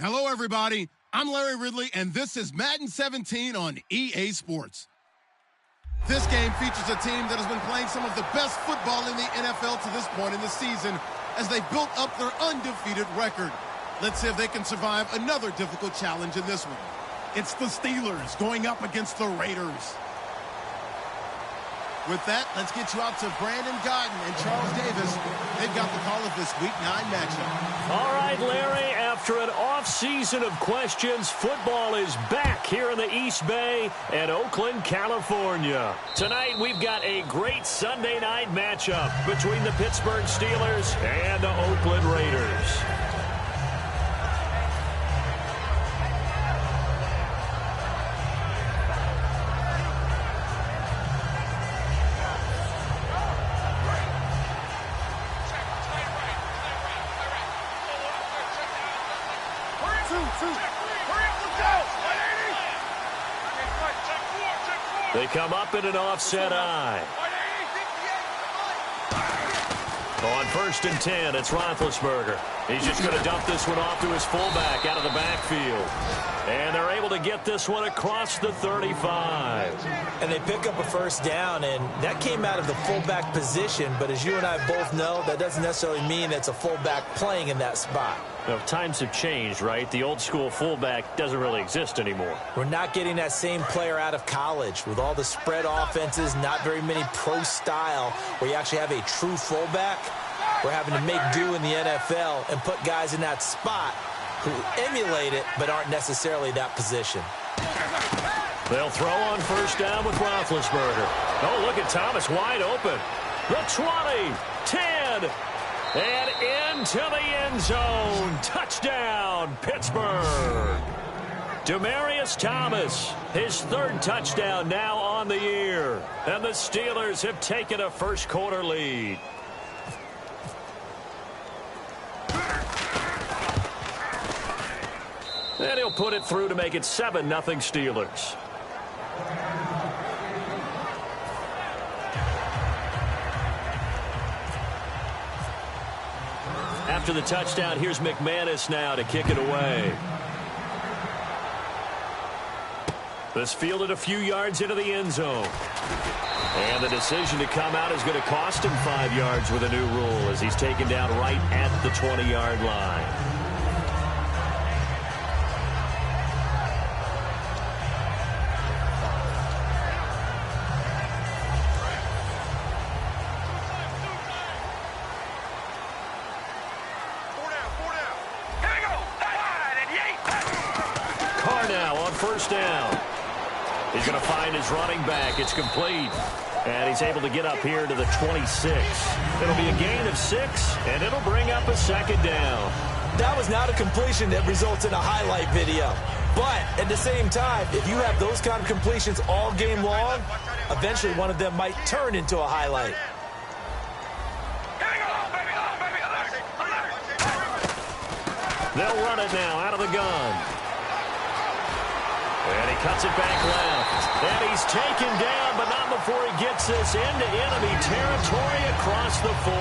Hello, everybody. I'm Larry Ridley, and this is Madden 17 on EA Sports. This game features a team that has been playing some of the best football in the NFL to this point in the season as they've built up their undefeated record. Let's see if they can survive another difficult challenge in this one. It's the Steelers going up against the Raiders. With that, let's get you out to Brandon Godden and Charles Davis. They've got the call of this Week 9 matchup. All right, Larry, after an off-season of questions, football is back here in the East Bay and Oakland, California. Tonight, we've got a great Sunday night matchup between the Pittsburgh Steelers and the Oakland Raiders. They come up in an offset eye. On 1st and 10, it's Roethlisberger. He's just going to dump this one off to his fullback out of the backfield. And they're able to get this one across the 35. And they pick up a first down, and that came out of the fullback position. But as you and I both know, that doesn't necessarily mean it's a fullback playing in that spot. Well, times have changed, right? The old school fullback doesn't really exist anymore. We're not getting that same player out of college with all the spread offenses, not very many pro style where you actually have a true fullback. We're having to make do in the NFL and put guys in that spot who emulate it but aren't necessarily that position. They'll throw on first down with Roethlisberger. Oh, look at Thomas wide open. The 20, 10, and into the end zone. Touchdown, Pittsburgh. Demaryius Thomas, his 3rd touchdown now on the year. And the Steelers have taken a first-quarter lead. And he'll put it through to make it 7-0 Steelers. After the touchdown, here's McManus now to kick it away. This fielded a few yards into the end zone. And the decision to come out is going to cost him 5 yards with a new rule as he's taken down right at the 20-yard line. First down. He's going to find his running back. It's complete. And he's able to get up here to the 26. It'll be a gain of 6, and it'll bring up a 2nd down. That was not a completion that results in a highlight video. But at the same time, if you have those kind of completions all game long, eventually one of them might turn into a highlight. They'll run it now out of the gun. And he cuts it back left. And he's taken down, but not before he gets this into enemy territory across the 40.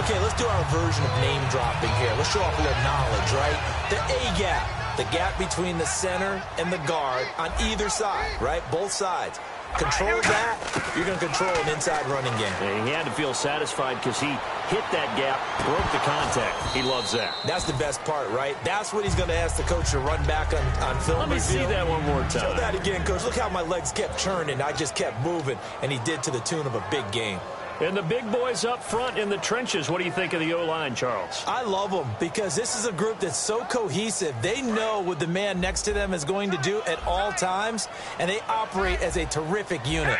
Okay, let's do our version of name dropping here. Let's show off a little knowledge, right? The A-gap, the gap between the center and the guard on either side, right? Both sides. Control that, you're going to control an inside running game. Yeah, he had to feel satisfied because he hit that gap, broke the contact. He loves that. That's the best part, right? That's what he's going to ask the coach to run back on film. Let me see that one more time. Show that again, Coach. Look how my legs kept turning. I just kept moving, and he did to the tune of a big game. And the big boys up front in the trenches, what do you think of the O-line, Charles? I love them because this is a group that's so cohesive. They know what the man next to them is going to do at all times, and they operate as a terrific unit.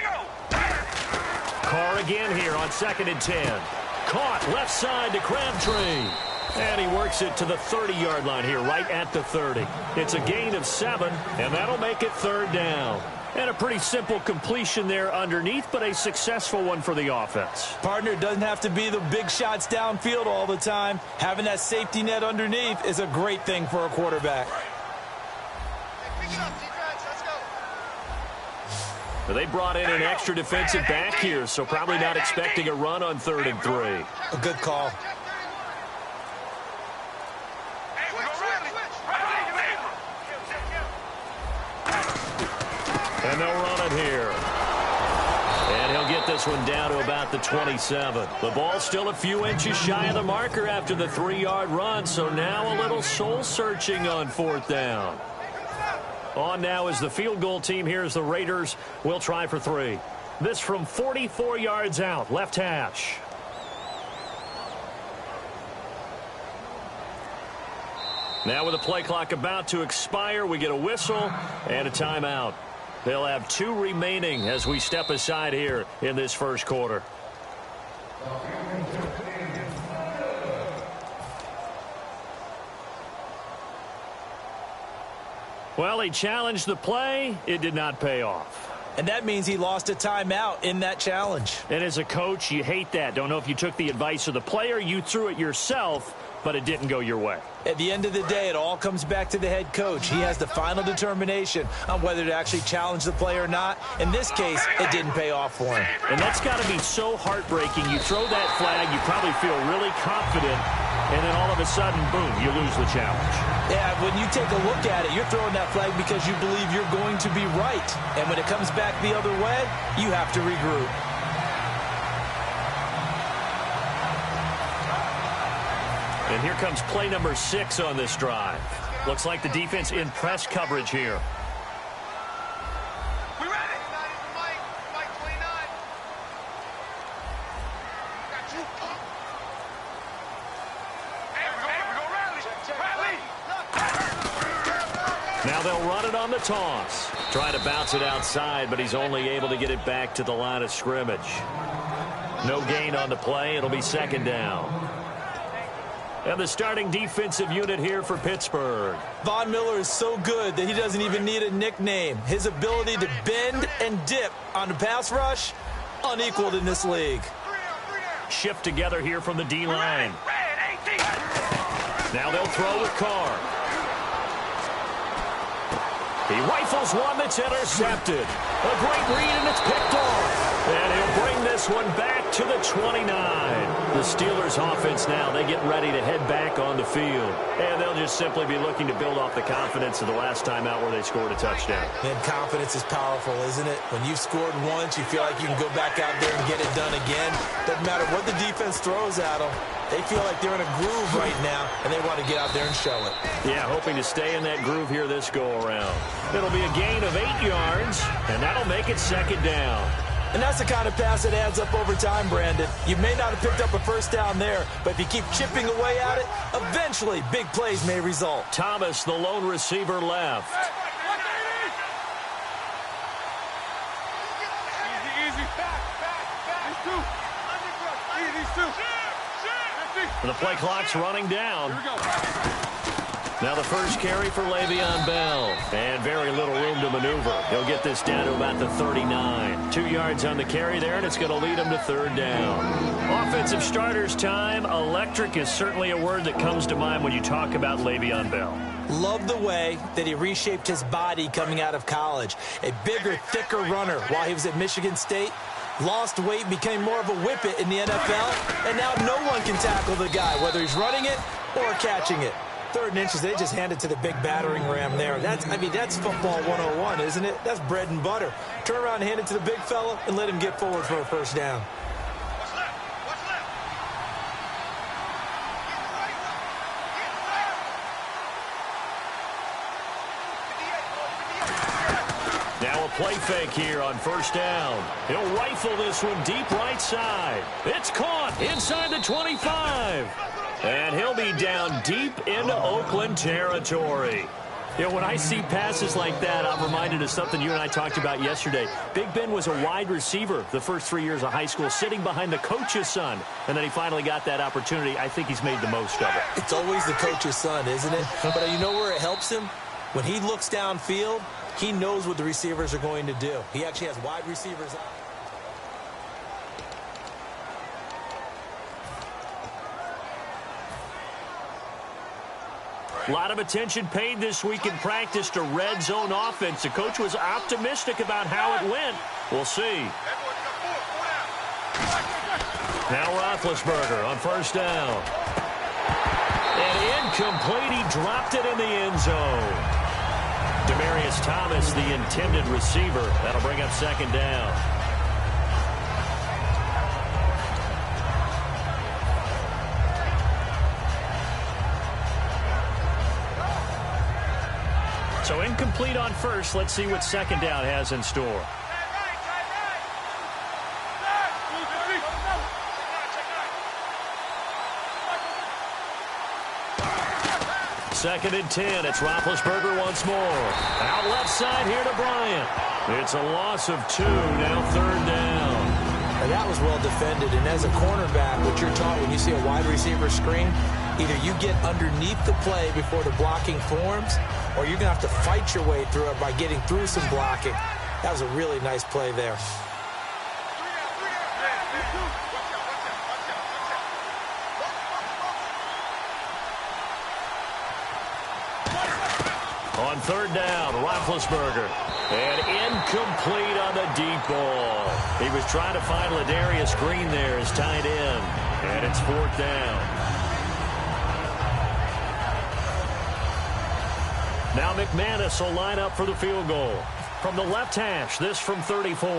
Carr again here on 2nd and 10. Caught left side to Crabtree. And he works it to the 30-yard line here, right at the 30. It's a gain of 7, and that'll make it 3rd down. And a pretty simple completion there underneath, but a successful one for the offense. Partner, it doesn't have to be the big shots downfield all the time. Having that safety net underneath is a great thing for a quarterback. They brought in an extra defensive back here, so probably not expecting a run on 3rd and 3. A good call. And they'll run it here. And he'll get this one down to about the 27. The ball's still a few inches shy of the marker after the 3-yard run, so now a little soul-searching on 4th down. On now is the field goal team. Here's the Raiders. We'll try for 3. This from 44 yards out, left hash. Now with the play clock about to expire, we get a whistle and a timeout. They'll have 2 remaining as we step aside here in this first quarter. Well, he challenged the play. It did not pay off. And that means he lost a timeout in that challenge. And as a coach, you hate that. Don't know if you took the advice of the player, you threw it yourself, but it didn't go your way. At the end of the day, it all comes back to the head coach. He has the final determination on whether to actually challenge the play or not. In this case, it didn't pay off for him. And that's got to be so heartbreaking. You throw that flag, you probably feel really confident, and then all of a sudden, boom, you lose the challenge. Yeah, when you take a look at it, you're throwing that flag because you believe you're going to be right. And when it comes back the other way, you have to regroup. And here comes play number 6 on this drive. Looks like the defense in press coverage here. We ready? Mike 29. Got you. Hey, we go rally. Now they'll run it on the toss. Trying to bounce it outside, but he's only able to get it back to the line of scrimmage. No gain on the play. It'll be 2nd down. And the starting defensive unit here for Pittsburgh. Von Miller is so good that he doesn't even need a nickname. His ability to bend and dip on the pass rush, unequaled in this league. Shift together here from the D-line. Now they'll throw with Carr. He rifles one that's intercepted. A great read, and it's picked off. And he'll bring this one back to the 29. The Steelers offense now, they get ready to head back on the field. And they'll just simply be looking to build off the confidence of the last time out where they scored a touchdown. Man, confidence is powerful, isn't it? When you've scored once, you feel like you can go back out there and get it done again. Doesn't matter what the defense throws at them. They feel like they're in a groove right now, and they want to get out there and show it. Yeah, hoping to stay in that groove here this go-around. It'll be a gain of 8 yards, and that'll make it 2nd down. And that's the kind of pass that adds up over time, Brandon. You may not have picked up a first down there, but if you keep chipping away at it, eventually big plays may result. Thomas, the lone receiver, left. Easy. Back. These two. These two. The play clock's running down. Here we go. Now the first carry for Le'Veon Bell. And very little room to maneuver. He'll get this down to about the 39. 2 yards on the carry there, and it's going to lead him to 3rd down. Offensive starters time. Electric is certainly a word that comes to mind when you talk about Le'Veon Bell. Love the way that he reshaped his body coming out of college. A bigger, thicker runner while he was at Michigan State. Lost weight, became more of a whippet in the NFL, and now no one can tackle the guy, whether he's running it or catching it. 3rd and inches, they just hand it to the big battering ram there. That's football 101, isn't it? That's bread and butter. Turn around and hand it to the big fella and let him get forward for a first down. What's left? Now a play fake here on 1st down. He'll rifle this one deep right side. It's caught inside the 25. And he'll be down deep into Oakland territory. You know, when I see passes like that, I'm reminded of something you and I talked about yesterday. Big Ben was a wide receiver the first 3 years of high school, sitting behind the coach's son. And then he finally got that opportunity. I think he's made the most of it. It's always the coach's son, isn't it? But you know where it helps him? When he looks downfield, he knows what the receivers are going to do. He actually has wide receivers out. A lot of attention paid this week in practice to red zone offense. The coach was optimistic about how it went. We'll see. Now Roethlisberger on 1st down. And incomplete. He dropped it in the end zone. Thomas, the intended receiver. That'll bring up second down. So incomplete on first. Let's see what second down has in store. Second and 10. It's Roethlisberger once more. Out left side here to Bryant. It's a loss of 2. Now third down. And that was well defended. And as a cornerback, what you're taught when you see a wide receiver screen, either you get underneath the play before the blocking forms, or you're going to have to fight your way through it by getting through some blocking. That was a really nice play there. On third down, Roethlisberger. And incomplete on the deep ball. He was trying to find Ladarius Green there as tight end. And it's fourth down. Now McManus will line up for the field goal. From the left hash, this from 34.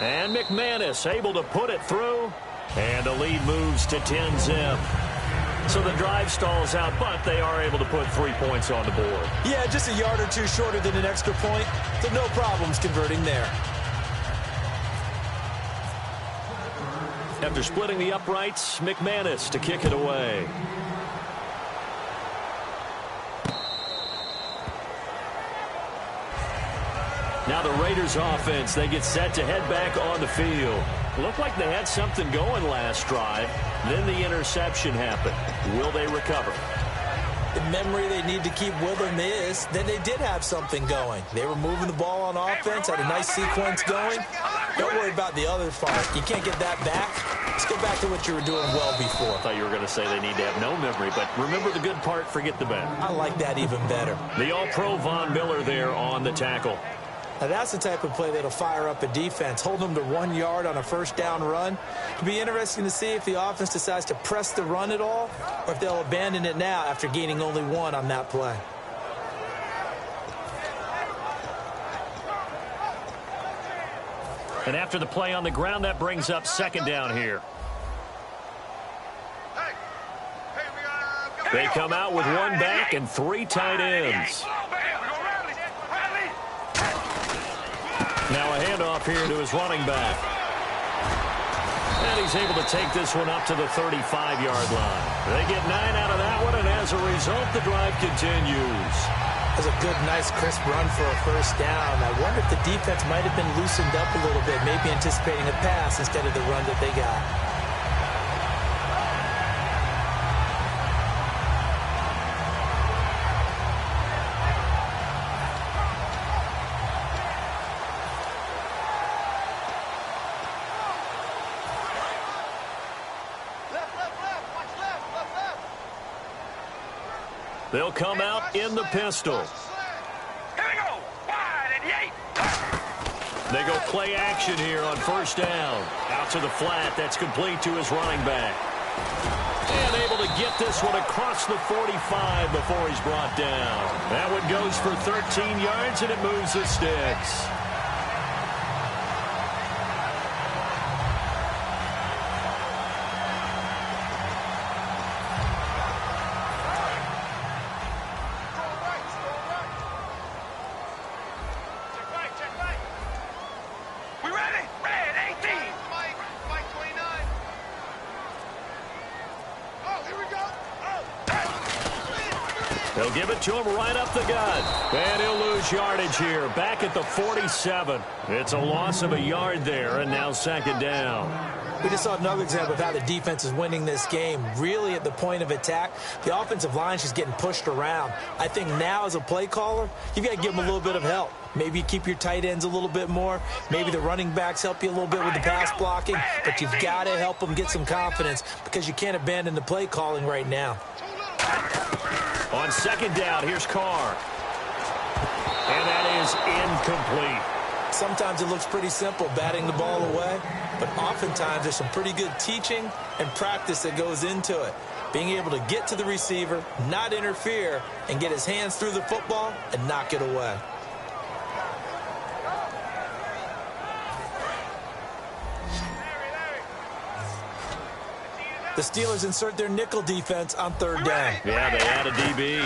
And McManus able to put it through. And the lead moves to 10-zip. So the drive stalls out, but they are able to put 3 points on the board. Yeah, just a yard or two shorter than an extra point. So no problems converting there. After splitting the uprights, McManus to kick it away. Now the Raiders offense, they get set to head back on the field. Looked like they had something going last drive. Then the interception happened. Will they recover? The memory they need to keep with them is that they did have something going. They were moving the ball on offense, had a nice sequence going. Don't worry about the other part. You can't get that back. Let's go back to what you were doing well before. I thought you were going to say they need to have no memory, but remember the good part, forget the bad. I like that even better. The All-Pro Von Miller there on the tackle. Now that's the type of play that'll fire up a defense. Hold them to 1 yard on a first down run. It'll be interesting to see if the offense decides to press the run at all, or if they'll abandon it now after gaining only 1 on that play. And after the play on the ground, that brings up second down here. They come out with 1 back and 3 tight ends. Now a handoff here to his running back. And he's able to take this one up to the 35-yard line. They get 9 out of that one, and as a result, the drive continues. That was a good, nice, crisp run for a first down. I wonder if the defense might have been loosened up a little bit, maybe anticipating a pass instead of the run that they got. They'll come out in the pistol. Here we go. Wide and yay. They go play action here on first down. Out to the flat. That's complete to his running back. And able to get this one across the 45 before he's brought down. That one goes for 13 yards, and it moves the sticks. They'll give it to him right up the gut. And he'll lose yardage here. Back at the 47. It's a loss of a yard there, and now second down. We just saw another example of how the defense is winning this game. Really at the point of attack, the offensive line is just getting pushed around. I think now as a play caller, you've got to give them a little bit of help. Maybe you keep your tight ends a little bit more. Maybe the running backs help you a little bit with the pass blocking. But you've got to help them get some confidence because you can't abandon the play calling right now. On second down, here's Carr. And that is incomplete. Sometimes it looks pretty simple, batting the ball away. But oftentimes there's some pretty good teaching and practice that goes into it. being able to get to the receiver, not interfere, and get his hands through the football and knock it away. The Steelers insert their nickel defense on third down. Yeah, they add a DB.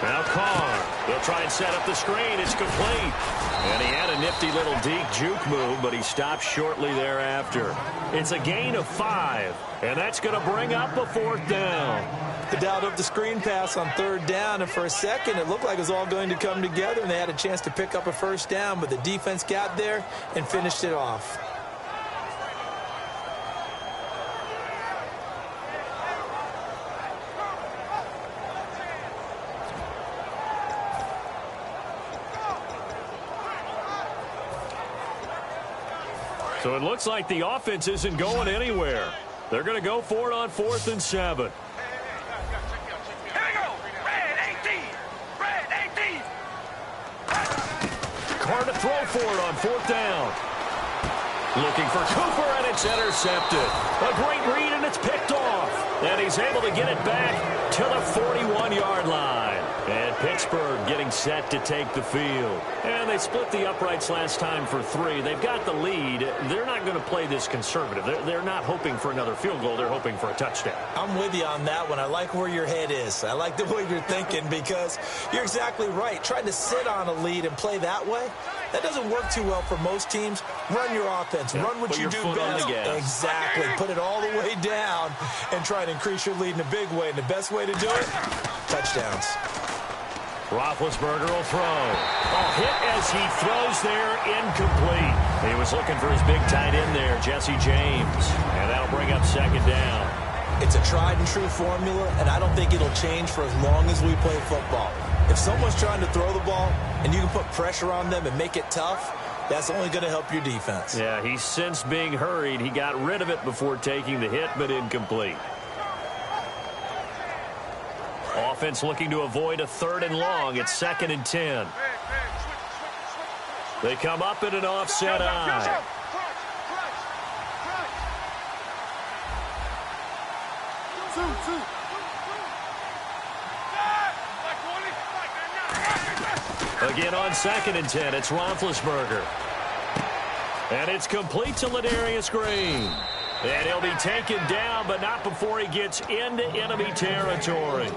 Now Carr. They'll try and set up the screen. It's complete. And he had a nifty little deep juke move, but he stopped shortly thereafter. It's a gain of 5, and that's going to bring up a 4th down. They dialed up the screen pass on third down, and for a second it looked like it was all going to come together, and they had a chance to pick up a 1st down, but the defense got there and finished it off. So it looks like the offense isn't going anywhere. They're going to go for it on 4th and 7. Here we go. Red 18. Red 18. Carr to throw for it on 4th down. Looking for Cooper, and it's intercepted. A great read, and it's picked off. And he's able to get it back to the 41-yard line. And Pittsburgh getting set to take the field. And they split the uprights last time for 3. They've got the lead. They're not going to play this conservative. They're not hoping for another field goal. They're hoping for a touchdown. I'm with you on that one. I like where your head is. I like the way you're thinking because you're exactly right. Trying to sit on a lead and play that way, that doesn't work too well for most teams. Run your offense. Run what you do best. Exactly. Put it all the way down and try to increase your lead in a big way. And the best way to do it, touchdowns. Roethlisberger will throw. A hit as he throws there, incomplete. He was looking for his big tight end there, Jesse James. And that'll bring up 2nd down. It's a tried and true formula, and I don't think it'll change for as long as we play football. If someone's trying to throw the ball and you can put pressure on them and make it tough, that's only going to help your defense. Yeah, he's since being hurried. He got rid of it before taking the hit, but incomplete. Offense looking to avoid a 3rd and long. It's 2nd and 10. They come up in an offset eye. Again on 2nd and 10, it's Roethlisberger. And it's complete to Ladarius Green. And he'll be taken down, but not before he gets into enemy territory.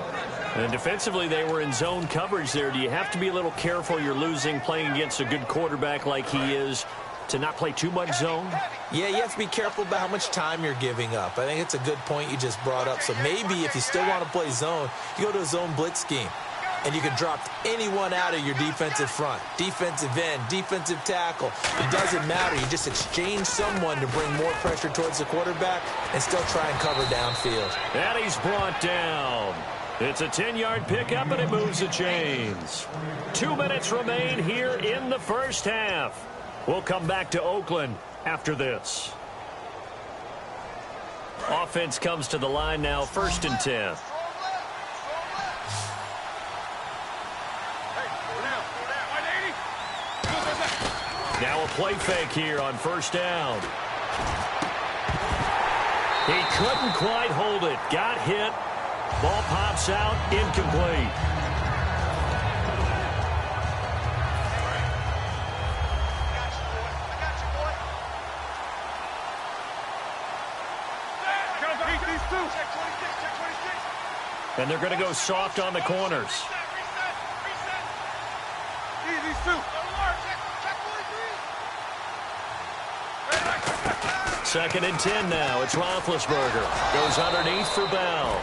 And defensively, they were in zone coverage there. Do you have to be a little careful? You're losing, playing against a good quarterback like he is, to not play too much zone? Yeah, you have to be careful about how much time you're giving up. I think it's a good point you just brought up. So maybe if you still want to play zone, you go to a zone blitz scheme. And you can drop anyone out of your defensive front. Defensive end, defensive tackle. It doesn't matter. You just exchange someone to bring more pressure towards the quarterback and still try and cover downfield. And he's brought down. It's a 10-yard pickup, and it moves the chains. 2 minutes remain here in the first half. We'll come back to Oakland after this. Offense comes to the line now, 1st and 10. Now a play fake here on 1st down. He couldn't quite hold it. Got hit. Ball pops out. Incomplete. And they're going to go soft on the corners. 2nd and 10 now. It's Roethlisberger. Goes underneath for Bell.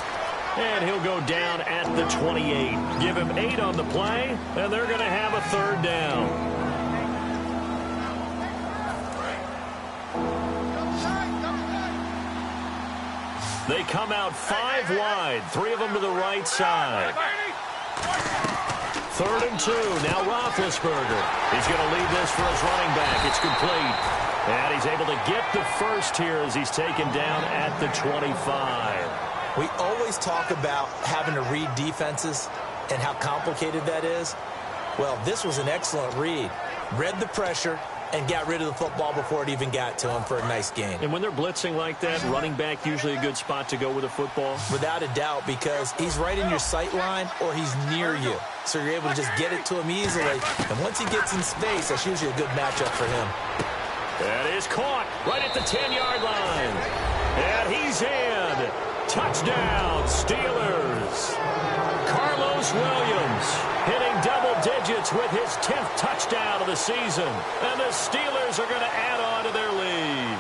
And he'll go down at the 28. Give him 8 on the play, and they're going to have a 3rd down. They come out 5 wide, 3 of them to the right side. 3rd and 2. Now Roethlisberger. He's going to lead this for his running back. It's complete. And he's able to get the first here as he's taken down at the 25. We always talk about having to read defenses and how complicated that is. Well, this was an excellent read. Read the pressure and got rid of the football before it even got to him for a nice gain. And when they're blitzing like that, running back usually a good spot to go with a football? Without a doubt, because he's right in your sight line or he's near you. So you're able to just get it to him easily. And once he gets in space, that's usually a good matchup for him. That is caught right at the 10-yard line. And he's in. Touchdown, Steelers. Carlos Williams hitting double digits with his 10th touchdown of the season. And the Steelers are going to add on to their lead.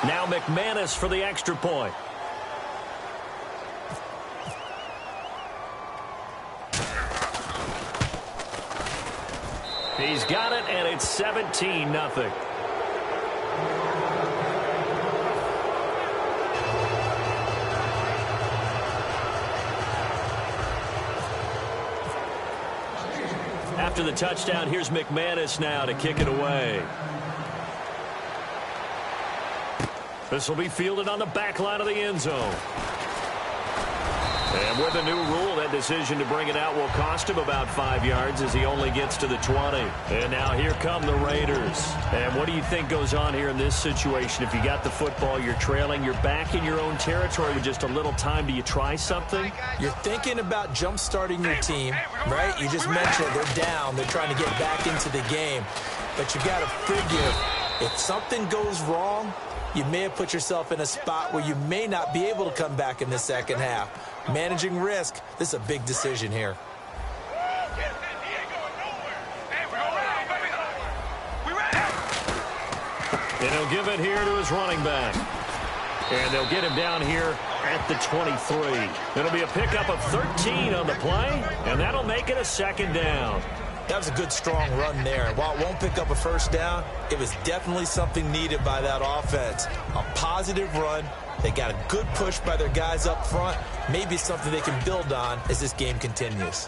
Now McManus for the extra point. He's got it, and it's 17-0. After the touchdown, here's McManus now to kick it away. This will be fielded on the back line of the end zone. And with the new rule, that decision to bring it out will cost him about 5 yards as he only gets to the 20. And now here come the Raiders. And what do you think goes on here in this situation? If you got the football, you're trailing, you're back in your own territory with just a little time. Do you try something? You're thinking about jump-starting your team, right? You just mentioned they're down. They're trying to get back into the game. But you got to figure if something goes wrong, you may have put yourself in a spot where you may not be able to come back in the second half. Managing risk, this is a big decision here. And he'll give it here to his running back. And they'll get him down here at the 23. It'll be a pickup of 13 on the play, and that'll make it a second down. That was a good, strong run there. While it won't pick up a first down, it was definitely something needed by that offense. A positive run. They got a good push by their guys up front. Maybe something they can build on as this game continues.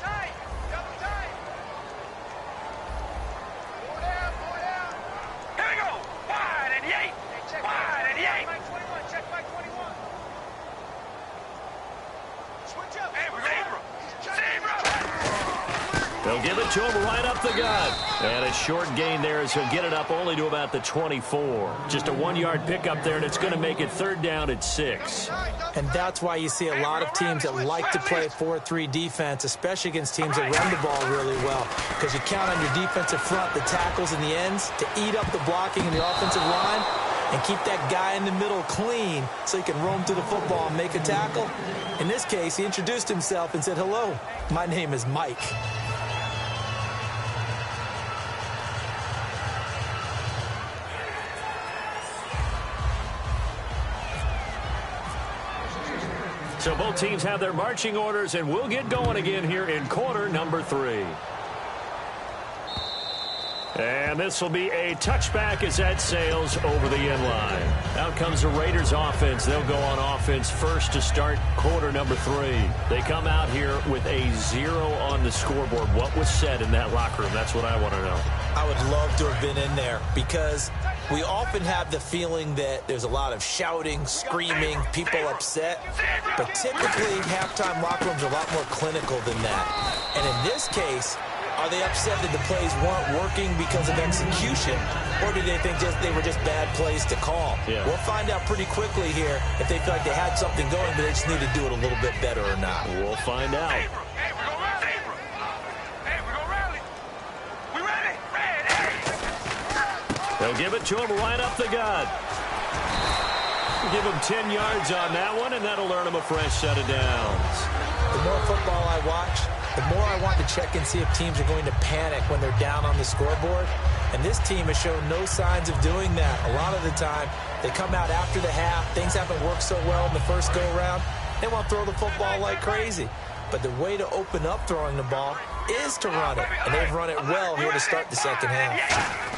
They'll give it to him right up the gut. And a short gain there as he'll get it up only to about the 24. Just a 1-yard pickup there, and it's going to make it third down at 6. And that's why you see a lot of teams that like to play 4-3 defense, especially against teams that run the ball really well. Because you count on your defensive front, the tackles and the ends, to eat up the blocking in the offensive line and keep that guy in the middle clean so he can roam through the football and make a tackle. In this case, he introduced himself and said, "Hello, my name is Mike." So both teams have their marching orders, and we'll get going again here in quarter number 3. And this will be a touchback as that sails over the end line. Out comes the Raiders offense. They'll go on offense first to start quarter number 3. They come out here with a 0 on the scoreboard. What was said in that locker room? That's what I want to know. I would love to have been in there because we often have the feeling that there's a lot of shouting, screaming, people upset. But typically, halftime locker rooms are a lot more clinical than that. And in this case, are they upset that the plays weren't working because of execution, or do they think they were just bad plays to call? Yeah. We'll find out pretty quickly here if they feel like they had something going, but they just need to do it a little bit better or not. We'll find out. They'll give it to him right up the gut. Give him 10 yards on that one, and that'll earn him a fresh set of downs. The more football I watch, the more I want to check and see if teams are going to panic when they're down on the scoreboard. And this team has shown no signs of doing that. A lot of the time, they come out after the half. Things haven't worked so well in the first go-around. They want to throw the football like crazy. But the way to open up throwing the ball is to run it. And they've run it well here to start the second half.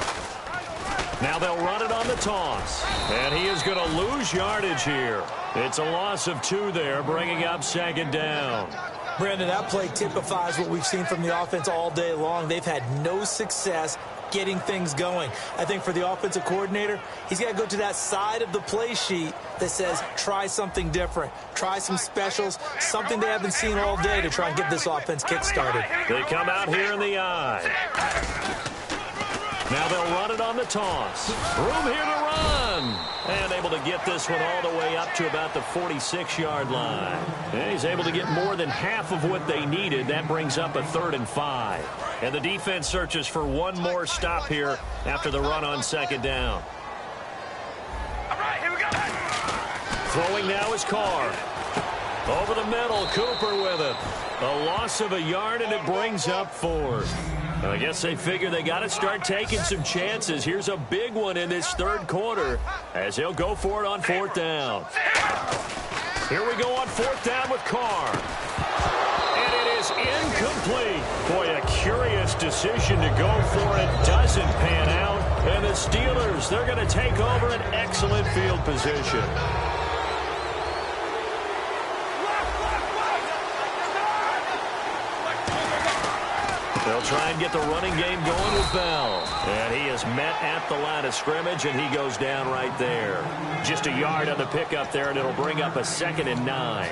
Now they'll run it on the toss. And he is going to lose yardage here. It's a loss of 2 there, bringing up second down. Brandon, that play typifies what we've seen from the offense all day long. They've had no success getting things going. I think for the offensive coordinator, he's got to go to that side of the play sheet that says try something different, try some specials, something they haven't seen all day to try and get this offense kick-started. They come out here in the eye. Now they'll run it on the toss. Room here to run. And able to get this one all the way up to about the 46-yard line. And he's able to get more than half of what they needed. That brings up a 3rd and 5. And the defense searches for one more stop here after the run on 2nd down. All right, here we go. Throwing now is Carr. Over the middle, Cooper with it. A loss of a yard, and it brings up 4th. I guess they figure they got to start taking some chances. Here's a big one in this 3rd quarter as he'll go for it on 4th down. Here we go on 4th down with Carr. And it is incomplete. Boy, a curious decision to go for it. Doesn't pan out. And the Steelers, they're going to take over an excellent field position. They'll try and get the running game going with Bell. And he is met at the line of scrimmage, and he goes down right there. Just a yard on the pickup there, and it'll bring up a 2nd and 9.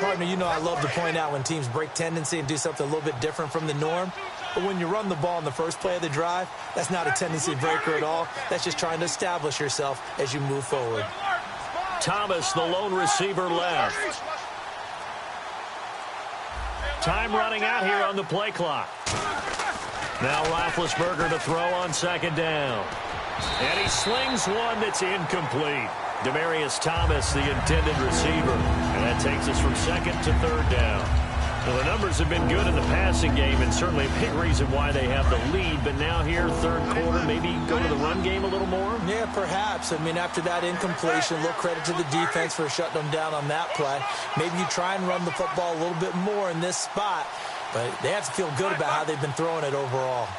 Partner, you know I love to point out when teams break tendency and do something a little bit different from the norm. But when you run the ball in the first play of the drive, that's not a tendency breaker at all. That's just trying to establish yourself as you move forward. Thomas, the lone receiver, left. Time running out here on the play clock. Now Roethlisberger to throw on 2nd down. And he slings one that's incomplete. Demaryius Thomas, the intended receiver. And that takes us from 2nd to 3rd down. Well, the numbers have been good in the passing game, and certainly a big reason why they have the lead. But now here, 3rd quarter, maybe go to the run game a little more? Yeah, perhaps. I mean, after that incompletion, a little credit to the defense for shutting them down on that play. Maybe you try and run the football a little bit more in this spot. But they have to feel good about how they've been throwing it overall.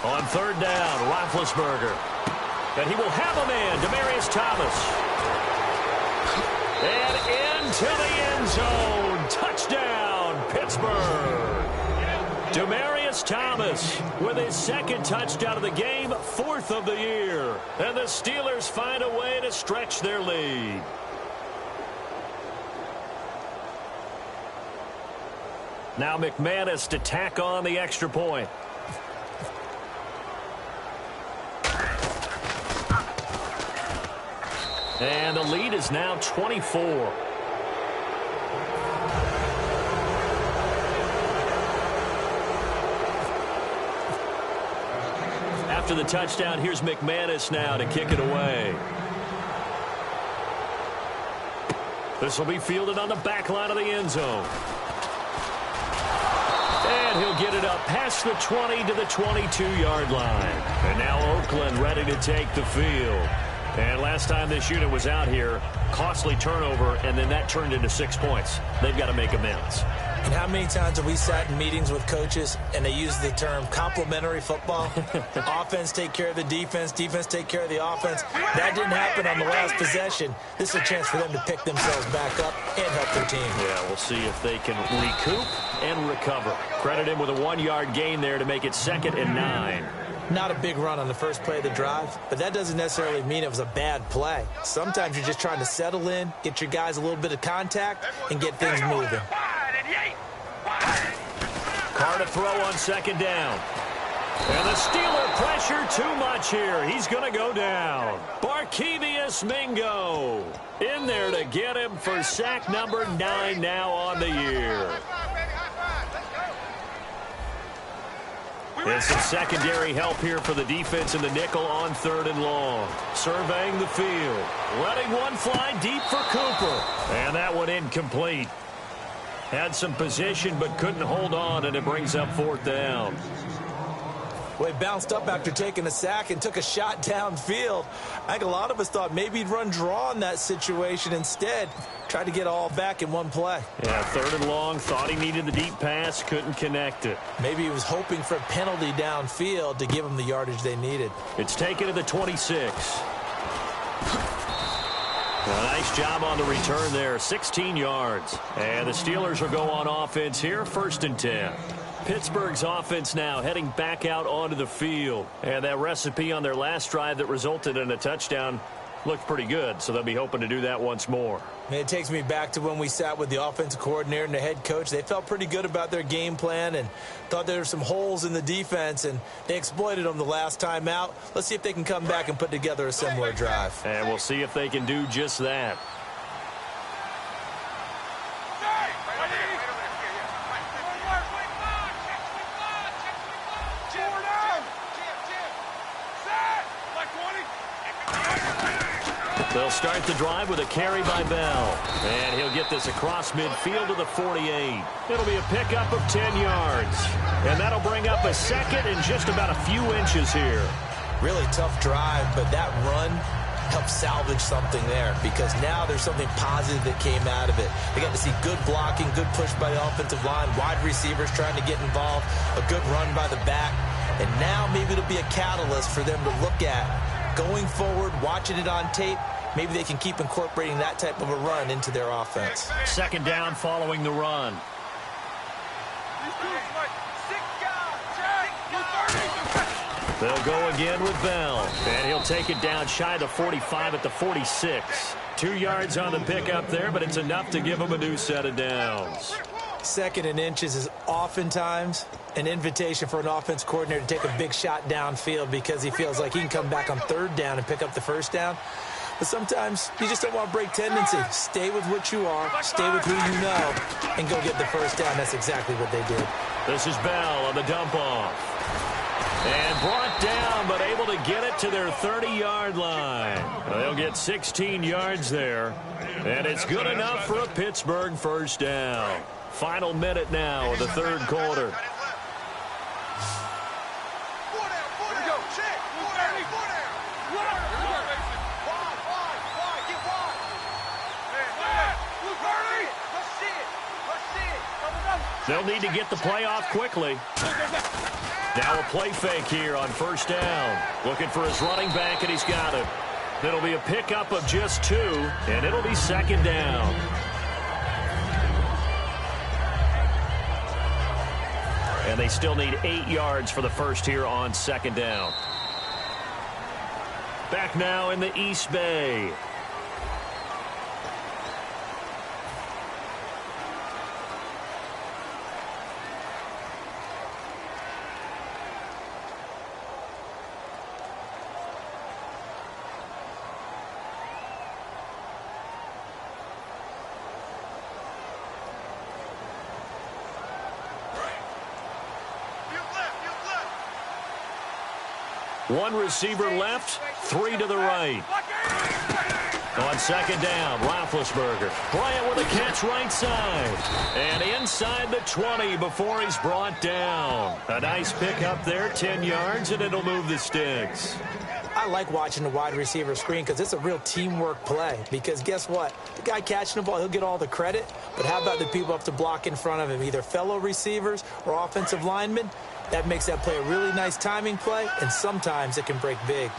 On 3rd down, Roethlisberger. And he will have a man, Demaryius Thomas. And into the end zone. Touchdown, Pittsburgh. Demaryius Thomas with his 2nd touchdown of the game, 4th of the year. And the Steelers find a way to stretch their lead. Now McManus to tack on the extra point. And the lead is now 24. After the touchdown, here's McManus now to kick it away. This will be fielded on the back line of the end zone. And he'll get it up past the 20 to the 22-yard line. And now Oakland ready to take the field. And last time this unit was out here, costly turnover, and then that turned into 6 points. They've got to make amends. And how many times have we sat in meetings with coaches and they use the term complementary football? Offense take care of the defense, defense take care of the offense. That didn't happen on the last possession. This is a chance for them to pick themselves back up and help their team. Yeah, we'll see if they can recoup and recover. Credit him with a 1-yard gain there to make it 2nd and 9. Not a big run on the first play of the drive, but that doesn't necessarily mean it was a bad play. Sometimes you're just trying to settle in, get your guys a little bit of contact, and get things moving. Carr to throw on 2nd down. And the Steeler pressure too much here. He's going to go down. Barkevious Mingo in there to get him for sack number 9 now on the year. And some secondary help here for the defense in the nickel on 3rd and long. Surveying the field. Letting one fly deep for Cooper. And that one incomplete. Had some position but couldn't hold on, and it brings up 4th down. Well, he bounced up after taking a sack and took a shot downfield. I think a lot of us thought maybe he'd run draw in that situation. Instead, tried to get all back in one play. Yeah, 3rd and long, thought he needed the deep pass, couldn't connect it. Maybe he was hoping for a penalty downfield to give him the yardage they needed. It's taken to the 26. A nice job on the return there, 16 yards. And the Steelers will go on offense here, 1st and 10. Pittsburgh's offense now heading back out onto the field. And that recipe on their last drive that resulted in a touchdown looked pretty good, so they'll be hoping to do that once more. It takes me back to when we sat with the offensive coordinator and the head coach. They felt pretty good about their game plan and thought there were some holes in the defense, and they exploited them the last time out. Let's see if they can come back and put together a similar drive. And we'll see if they can do just that. They'll start the drive with a carry by Bell. And he'll get this across midfield to the 48. It'll be a pickup of 10 yards. And that'll bring up a second and just about a few inches here. Really tough drive, but that run helped salvage something there because now there's something positive that came out of it. They got to see good blocking, good push by the offensive line, wide receivers trying to get involved, a good run by the back. And now maybe it'll be a catalyst for them to look at going forward, watching it on tape. Maybe they can keep incorporating that type of a run into their offense. Second down following the run. They'll go again with Bell. And he'll take it down shy of the 45 at the 46. 2 yards on the pickup there, but it's enough to give him a new set of downs. Second and inches is oftentimes an invitation for an offense coordinator to take a big shot downfield because he feels like he can come back on third down and pick up the first down. But sometimes you just don't want to break tendency. Stay with what you are, stay with who you know, and go get the first down. That's exactly what they did. This is Bell on the dump-off. And brought down, but able to get it to their 30-yard line. They'll get 16 yards there. And it's good enough for a Pittsburgh first down. Final minute now of the third quarter. They'll need to get the play off quickly. Now a play fake here on first down. Looking for his running back, and he's got it. It'll be a pickup of just 2, and it'll be second down. And they still need 8 yards for the first here on second down. Back now in the East Bay. One receiver left, 3 to the right. On second down, Roethlisberger. Bryant with a catch right side. And inside the 20 before he's brought down. A nice pickup there, 10 yards, and it'll move the sticks. I like watching the wide receiver screen because it's a real teamwork play. Because guess what? The guy catching the ball, he'll get all the credit. But how about the people up to block in front of him, either fellow receivers or offensive linemen? That makes that play a really nice timing play, and sometimes it can break big.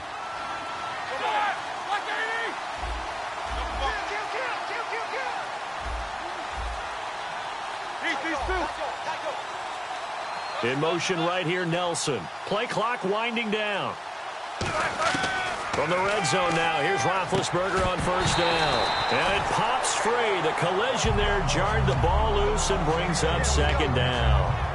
In motion right here, Nelson. Play clock winding down. From the red zone now, here's Roethlisberger on first down. And it pops free. The collision there jarred the ball loose and brings up second down.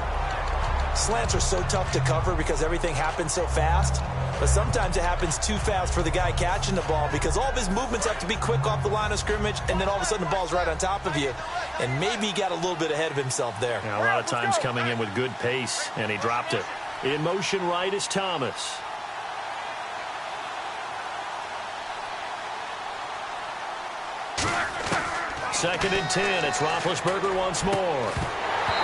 Slants are so tough to cover because everything happens so fast. But sometimes it happens too fast for the guy catching the ball because all of his movements have to be quick off the line of scrimmage, and then all of a sudden the ball's right on top of you. And maybe he got a little bit ahead of himself there. Yeah, a lot of times coming in with good pace, and he dropped it. In motion right is Thomas. Second and 10. It's Roethlisberger once more.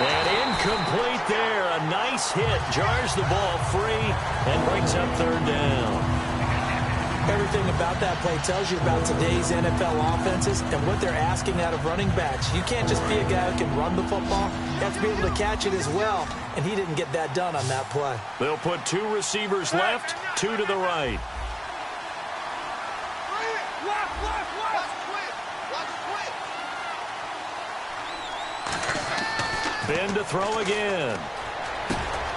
And incomplete there. A nice hit. Jars the ball free and brings up third down. Everything about that play tells you about today's NFL offenses and what they're asking out of running backs. You can't just be a guy who can run the football. You have to be able to catch it as well. And he didn't get that done on that play. They'll put 2 receivers left, 2 to the right. Ben to throw again.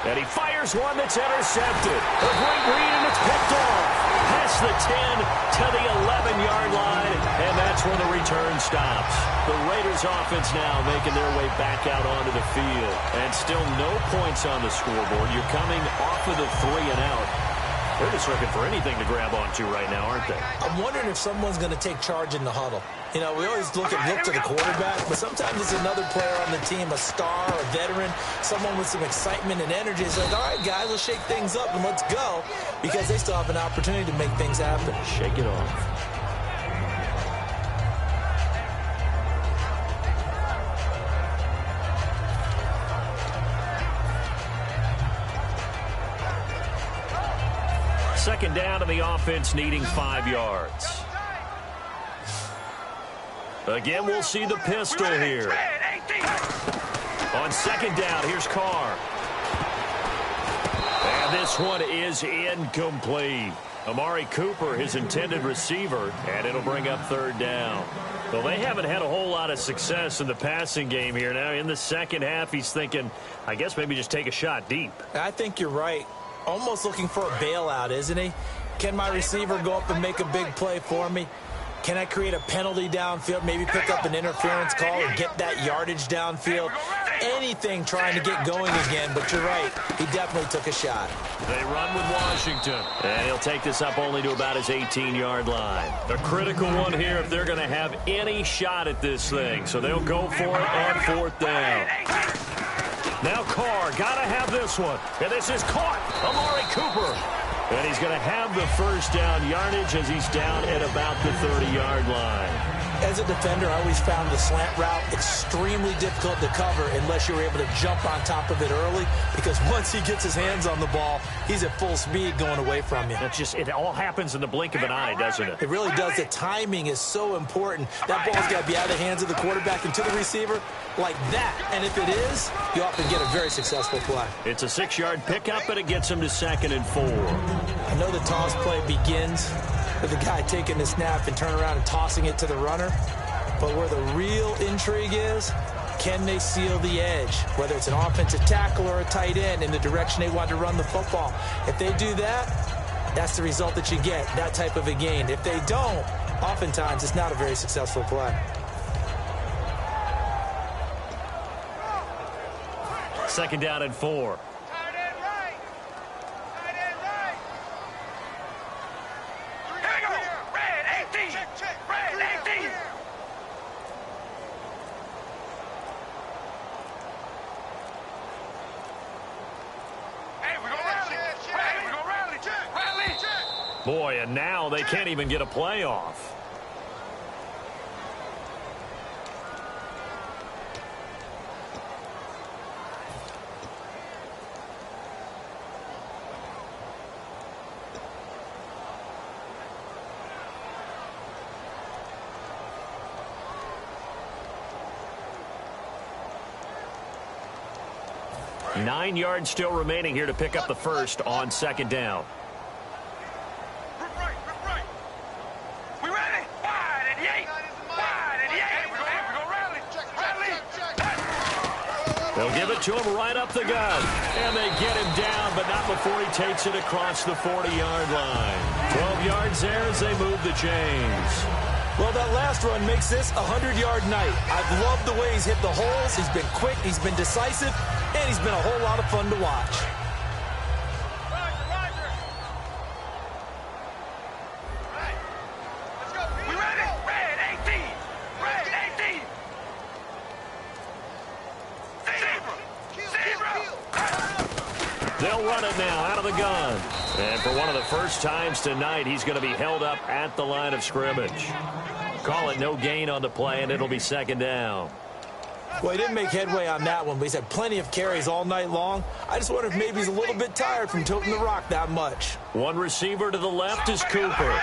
And he fires one that's intercepted. A great read, and it's picked off. Past the 10 to the 11-yard line, and that's when the return stops. The Raiders offense now making their way back out onto the field. And still no points on the scoreboard. You're coming off of the 3 and out. They're just looking for anything to grab onto right now, aren't they? I'm wondering if someone's going to take charge in the huddle. You know, we always look to the quarterback, but sometimes it's another player on the team, a star, a veteran, someone with some excitement and energy. It's like, all right, guys, let's shake things up and let's go, because they still have an opportunity to make things happen. Shake it off. Second down, and the offense needing 5 yards. Again, we'll see the pistol here. On second down, here's Carr. And this one is incomplete. Amari Cooper, his intended receiver, and it'll bring up third down. Well, they haven't had a whole lot of success in the passing game here. Now, in the second half, he's thinking, I guess maybe just take a shot deep. I think you're right. Almost looking for a bailout, isn't he? Can my receiver go up and make a big play for me? Can I create a penalty downfield, maybe pick up an interference call or get that yardage downfield? Anything trying to get going again, but you're right. He definitely took a shot. They run with Washington, and he'll take this up only to about his 18-yard line. A critical one here if they're going to have any shot at this thing, so they'll go for it on fourth down. Now Carr, got to have this one. And this is caught. Amari Cooper. And he's going to have the first down yardage as he's down at about the 30-yard line. As a defender, I always found the slant route extremely difficult to cover unless you were able to jump on top of it early, because once he gets his hands on the ball, he's at full speed going away from you. It all happens in the blink of an eye, doesn't it? It really does. The timing is so important. That ball's got to be out of the hands of the quarterback and to the receiver like that. And if it is, you often get a very successful play. It's a 6-yard pickup, and it gets him to 2nd and 4. I know the toss play begins with the guy taking the snap and turning around and tossing it to the runner. But where the real intrigue is, can they seal the edge? Whether it's an offensive tackle or a tight end in the direction they want to run the football. If they do that, that's the result that you get, that type of a gain. If they don't, oftentimes it's not a very successful play. Second down and 4. Boy, and now they can't even get a play off. Nine yards still remaining here to pick up the first on second down. They'll give it to him right up the gut. And they get him down, but not before he takes it across the 40-yard line. 12 yards there as they move the chains. Well, that last run makes this a 100-yard night. I've loved the way he's hit the holes. He's been quick, he's been decisive, and he's been a whole lot of fun to watch. They'll run it now out of the gun. And for one of the first times tonight, he's going to be held up at the line of scrimmage. Call it no gain on the play, and it'll be second down. Well, he didn't make headway on that one, but he's had plenty of carries all night long. I just wonder if maybe he's a little bit tired from tilting the rock that much. One receiver to the left is Cooper.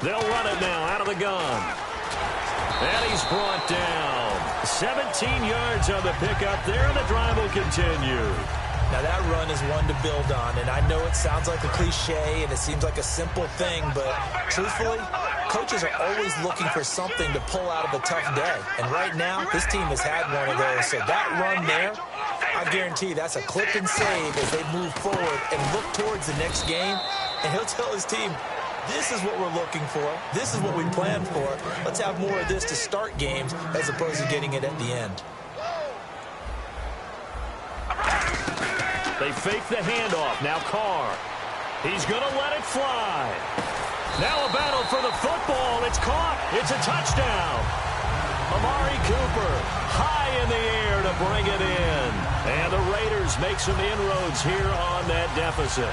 They'll run it now out of the gun. And he's brought down. 17 yards on the pickup there, and the drive will continue. Now, that run is one to build on, and I know it sounds like a cliche, and it seems like a simple thing, but truthfully, coaches are always looking for something to pull out of a tough day. And right now, this team has had one of those. So that run there, I guarantee you that's a clip and save as they move forward and look towards the next game. And he'll tell his team, this is what we're looking for. This is what we planned for. Let's have more of this to start games as opposed to getting it at the end. They fake the handoff. Now Carr. He's going to let it fly. Now a battle for the football. It's caught. It's a touchdown. Amari Cooper high in the air to bring it in. And the Raiders make some inroads here on that deficit.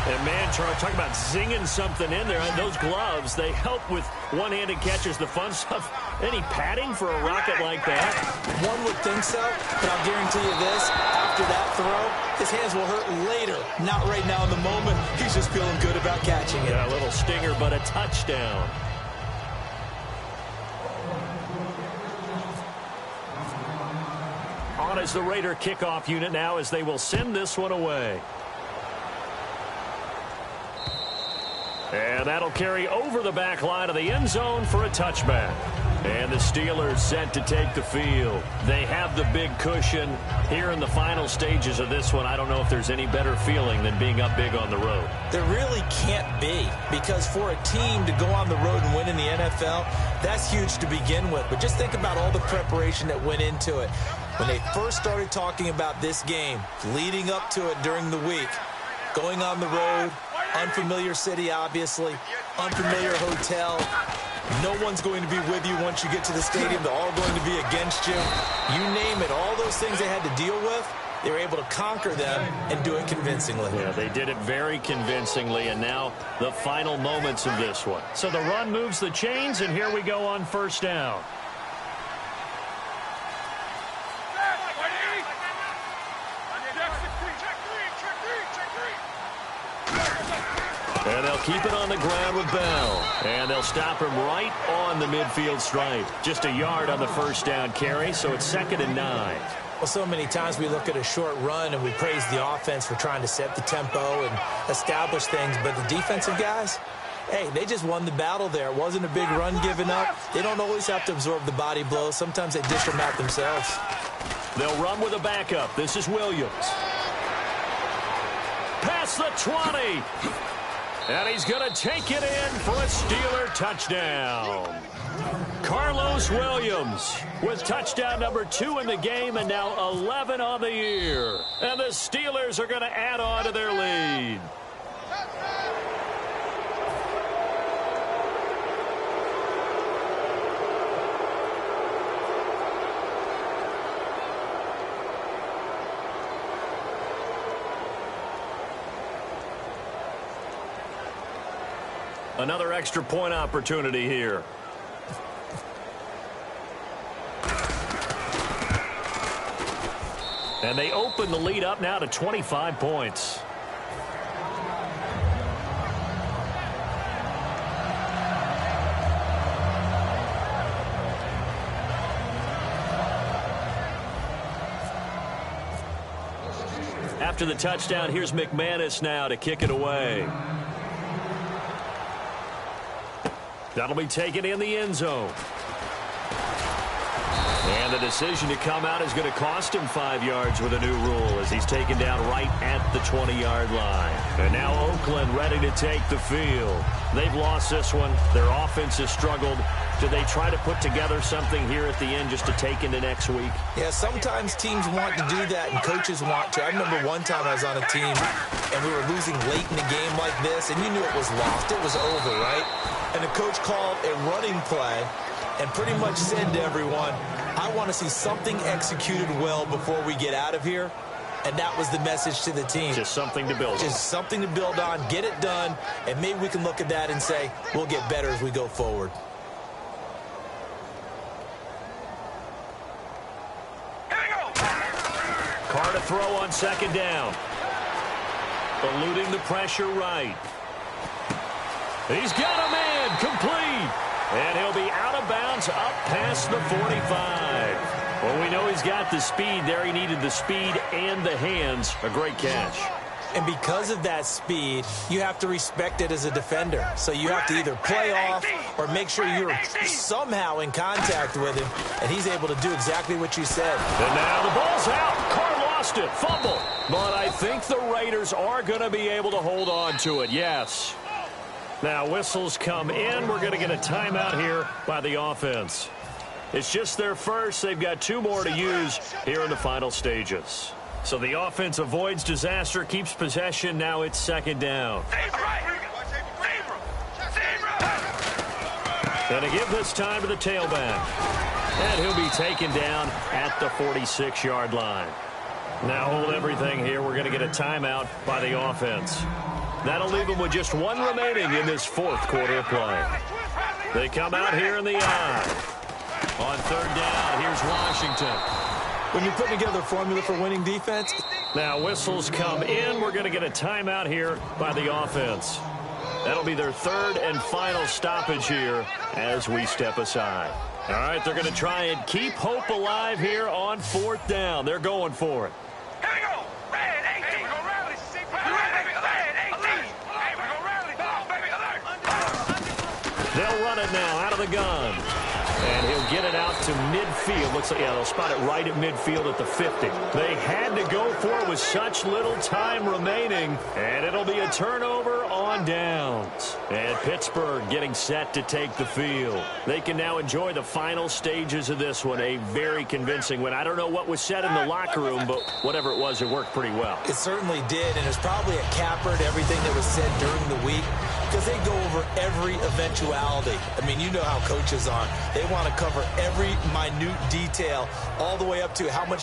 And, man, Charles, talking about zinging something in there. Those gloves, they help with one-handed catches, the fun stuff. Any padding for a rocket like that? One would think so, but I'll guarantee you this. After that throw, his hands will hurt later. Not right now in the moment. He's just feeling good about catching it. Yeah, a little stinger, but a touchdown. On is the Raider kickoff unit now as they will send this one away. And that'll carry over the back line of the end zone for a touchback. And the Steelers set to take the field. They have the big cushion here in the final stages of this one. I don't know if there's any better feeling than being up big on the road. There really can't be, because for a team to go on the road and win in the NFL, that's huge to begin with. But just think about all the preparation that went into it. When they first started talking about this game, leading up to it during the week, going on the road, unfamiliar city, obviously, unfamiliar hotel. No one's going to be with you once you get to the stadium. They're all going to be against you. You name it, all those things they had to deal with, they were able to conquer them and do it convincingly. Yeah, they did it very convincingly, and now the final moments of this one. So the run moves the chains, and here we go on first down. And they'll keep it on the ground with Bell. And they'll stop him right on the midfield stripe. Just a yard on the first down carry, so it's 2nd and 9. Well, so many times we look at a short run and we praise the offense for trying to set the tempo and establish things. But the defensive guys, hey, they just won the battle there. It wasn't a big run given up. They don't always have to absorb the body blows. Sometimes they dish them out themselves. They'll run with a backup. This is Williams. Past the 20. And he's going to take it in for a Steeler touchdown. Carlos Williams with touchdown number 2 in the game and now 11 on the year. And the Steelers are going to add on to their lead. Another extra point opportunity here. And they open the lead up now to 25 points. After the touchdown, here's McManus now to kick it away. That'll be taken in the end zone. And the decision to come out is going to cost him 5 yards with a new rule as he's taken down right at the 20-yard line. And now Oakland ready to take the field. They've lost this one. Their offense has struggled. Do they try to put together something here at the end just to take into next week? Yeah, sometimes teams want to do that and coaches want to. I remember one time I was on a team and we were losing late in the game like this, and you knew it was lost. It was over, right? And the coach called a running play and pretty much said to everyone, I want to see something executed well before we get out of here. And that was the message to the team. Just something to build on. Just something to build on, get it done, and maybe we can look at that and say, we'll get better as we go forward. Carr to throw on 2nd down. Eluding the pressure right. He's got a man complete. And he'll be out of bounds up past the 45. Well, we know he's got the speed there. He needed the speed and the hands. A great catch. And because of that speed, you have to respect it as a defender. So you have to either play off or make sure you're somehow in contact with him, and he's able to do exactly what you said. And now the ball's out. Carr lost it. Fumble. But I think the Raiders are going to be able to hold on to it, yes. Now whistles come in. We're going to get a timeout here by the offense. It's just their first. They've got 2 more to use here in the final stages. So the offense avoids disaster, keeps possession. Now it's 2nd down. And to give this time to the tailback. And he'll be taken down at the 46-yard line. Now hold everything here. We're going to get a timeout by the offense. That'll leave them with just 1 remaining in this 4th quarter of play. They come out here in the eye. On 3rd down, here's Washington. When you're putting together a formula for winning defense. Now whistles come in. We're going to get a timeout here by the offense. That'll be their 3rd and final stoppage here as we step aside. All right, they're going to try and keep hope alive here on 4th down. They're going for it. Here we go. Red 18. Hey, we're going to rally. Hey, we're going to rally. Ball, baby, alert. They'll run it now out of the gun. And he'll get it out to midfield. Looks like, yeah, they'll spot it right at midfield at the 50. They had to go for it with such little time remaining. And it'll be a turnover on downs. And Pittsburgh getting set to take the field. They can now enjoy the final stages of this one. A very convincing win. I don't know what was said in the locker room, but whatever it was, it worked pretty well. It certainly did, and it's probably a capper to everything that was said during the week because they go over every eventuality. I mean, you know how coaches are. They want to cover every minute detail all the way up to how much